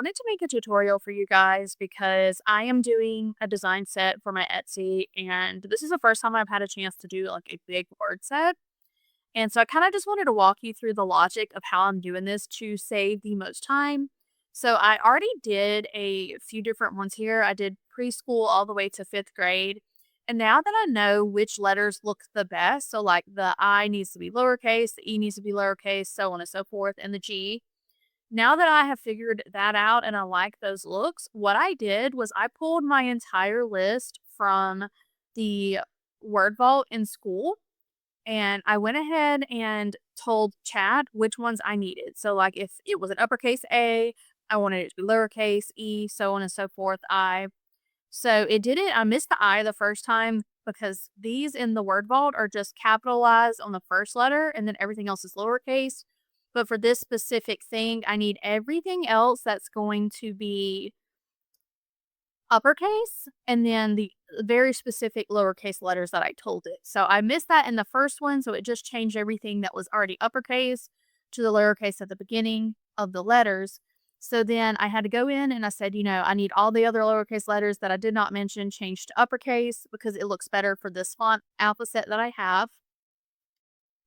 wanted to make a tutorial for you guys because I am doing a design set for my Etsy, and this is the first time I've had a chance to do like a big word set. And so I kind of just wanted to walk you through the logic of how I'm doing this to save the most time. So I already did a few different ones here. I did preschool all the way to fifth grade. And now that I know which letters look the best, so like the I needs to be lowercase, the E needs to be lowercase, so on and so forth, and the G, now that I have figured that out and I like those looks, what I did was I pulled my entire list from the word vault in Skool, and I went ahead and told Chat which ones I needed. So like if it was an uppercase A, I wanted it to be lowercase E, so on and so forth, I. So it did it. I missed the I the first time because these in the word vault are just capitalized on the first letter and then everything else is lowercase. But for this specific thing, I need everything else that's going to be uppercase and then the very specific lowercase letters that I told it. So I missed that in the first one. So it just changed everything that was already uppercase to the lowercase at the beginning of the letters. So then I had to go in and I said, I need all the other lowercase letters that I did not mention changed to uppercase because it looks better for this font alphabet that I have.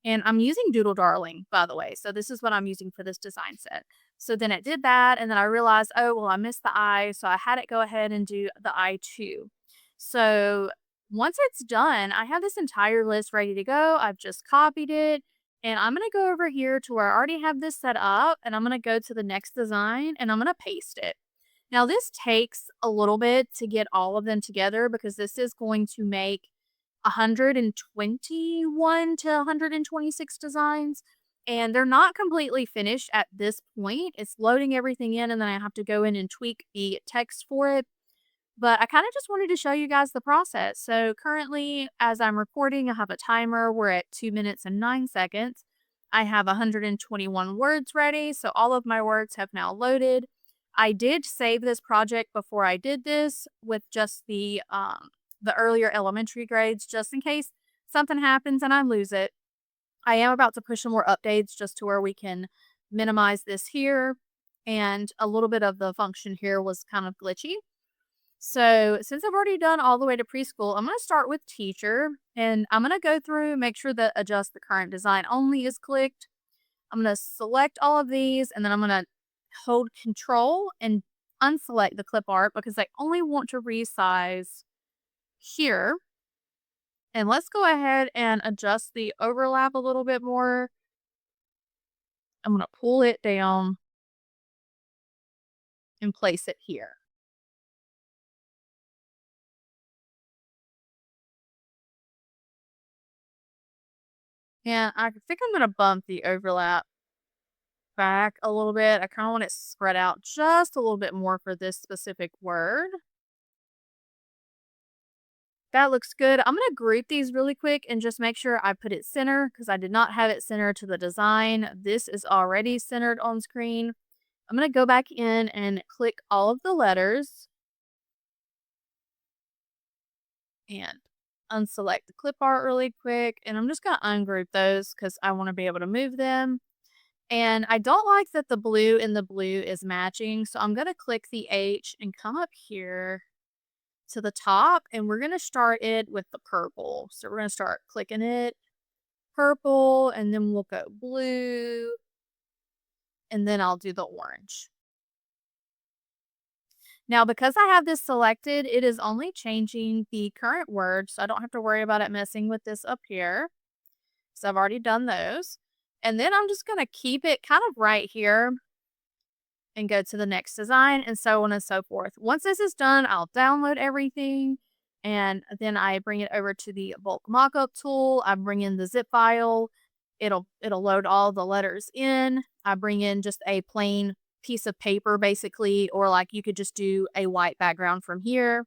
And I'm using Doodle Darling, by the way. So this is what I'm using for this design set. So then it did that. And then I realized, oh, well, I missed the I. So I had it go ahead and do the I too. So once it's done, I have this entire list ready to go. I've just copied it. And I'm going to go over here to where I already have this set up. And I'm going to go to the next design and I'm going to paste it. Now, this takes a little bit to get all of them together because this is going to make 121 to 126 designs, and they're not completely finished at this point. It's loading everything in, and then I have to go in and tweak the text for it. But I kind of just wanted to show you guys the process. So currently, as I'm recording, I have a timer. We're at 2 minutes and 9 seconds. I have 121 words ready, so all of my words have now loaded. I did save this project before I did this with just the earlier elementary grades just in case something happens and I lose it. I am about to push some more updates just to where we can minimize this here. And a little bit of the function here was kind of glitchy. So since I've already done all the way to preschool, I'm going to start with teacher and I'm going to go through, make sure that adjust the current design only is clicked. I'm going to select all of these and then I'm going to hold control and unselect the clip art because I only want to resize here. And let's go ahead and adjust the overlap a little bit more. I'm going to pull it down and place it here. And I think I'm going to bump the overlap back a little bit. I kind of want it spread out just a little bit more for this specific word. That looks good. I'm going to group these really quick and just make sure I put it center because I did not have it centered to the design. This is already centered on screen. I'm going to go back in and click all of the letters and unselect the clip art really quick. And I'm just going to ungroup those because I want to be able to move them. And I don't like that the blue in the blue is matching. So I'm going to click the H and come up here to the top. And we're going to start it with the purple. So we're going to start clicking it purple and then we'll go blue. And then I'll do the orange. Now, because I have this selected, it is only changing the current word, so I don't have to worry about it messing with this up here. So I've already done those. And then I'm just going to keep it kind of right here and go to the next design and so on and so forth. Once this is done, I'll download everything and then I bring it over to the Bulk Mockup Tool. I bring in the zip file. It'll load all the letters in. I bring in just a plain piece of paper basically, or like you could just do a white background from here.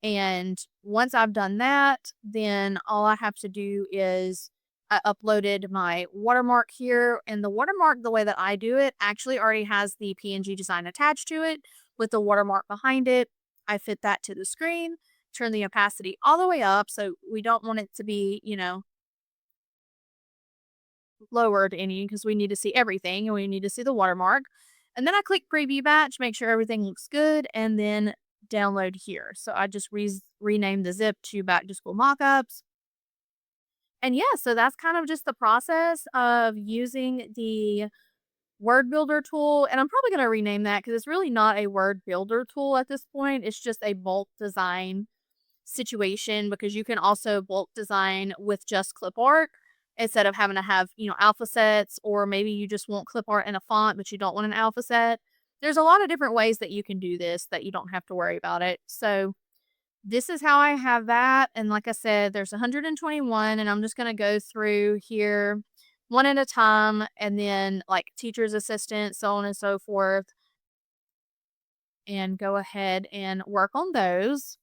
And once I've done that, then all I have to do is I uploaded my watermark here, and the watermark, the way that I do it, actually already has the PNG design attached to it with the watermark behind it. I fit that to the screen, turn the opacity all the way up so we don't want it to be, lowered any because we need to see everything and we need to see the watermark. And then I click preview batch, make sure everything looks good, and then download here. So I just renamed the zip to Back to School Mockups. And yeah, so that's kind of just the process of using the word builder tool. And I'm probably going to rename that because it's really not a word builder tool at this point. It's just a bulk design situation, because you can also bulk design with just clip art instead of having to have, alpha sets, or maybe you just want clip art in a font, but you don't want an alpha set. There's a lot of different ways that you can do this that you don't have to worry about it. So this is how I have that. And like I said, there's 121, and I'm just going to go through here one at a time, and then like teacher's assistant, so on and so forth, and go ahead and work on those.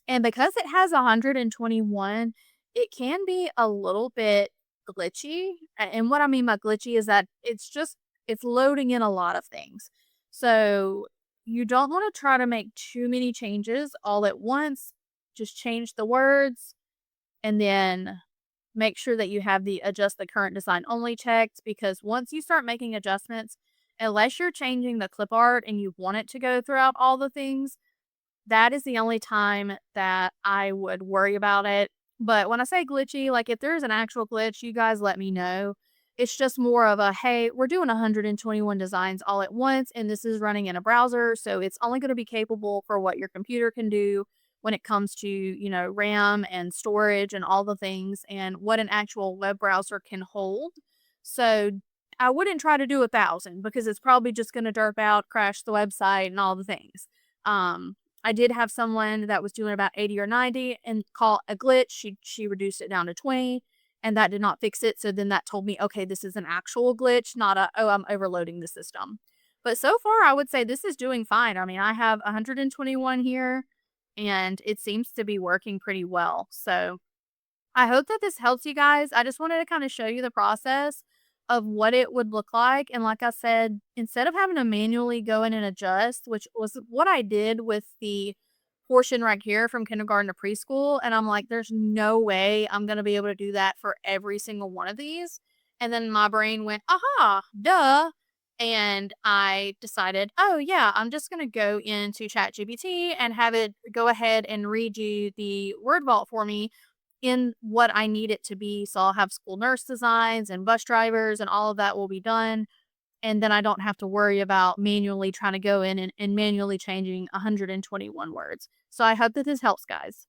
And because it has 121, it can be a little bit glitchy. And what I mean by glitchy is that it's loading in a lot of things. So you don't want to try to make too many changes all at once. Just change the words, and then make sure that you have the adjust the current design only checked, because once you start making adjustments, unless you're changing the clip art and you want it to go throughout all the things, that is the only time that I would worry about it. But when I say glitchy, like if there's an actual glitch, you guys let me know. It's just more of a, hey, we're doing 121 designs all at once, and this is running in a browser, so it's only going to be capable for what your computer can do when it comes to, RAM and storage and all the things, and what an actual web browser can hold. So I wouldn't try to do 1,000, because it's probably just going to derp out, crash the website, and all the things. I did have someone that was doing about 80 or 90 and call a glitch. She reduced it down to 20, and that did not fix it. So then that told me, okay, this is an actual glitch, not a, oh, I'm overloading the system. But so far, I would say this is doing fine. I mean, I have 121 here, and it seems to be working pretty well. So I hope that this helps you guys. I just wanted to kind of show you the process of what it would look like. And like I said, instead of having to manually go in and adjust, which was what I did with the portion right here from kindergarten to preschool, and I'm like, there's no way I'm going to be able to do that for every single one of these. And then my brain went, aha, duh. And I decided, oh yeah, I'm just going to go into ChatGPT and have it go ahead and read you the word vault for me in what I need it to be. So I'll have school nurse designs and bus drivers, and all of that will be done. And then I don't have to worry about manually trying to go in and manually changing 121 words. So I hope that this helps, guys.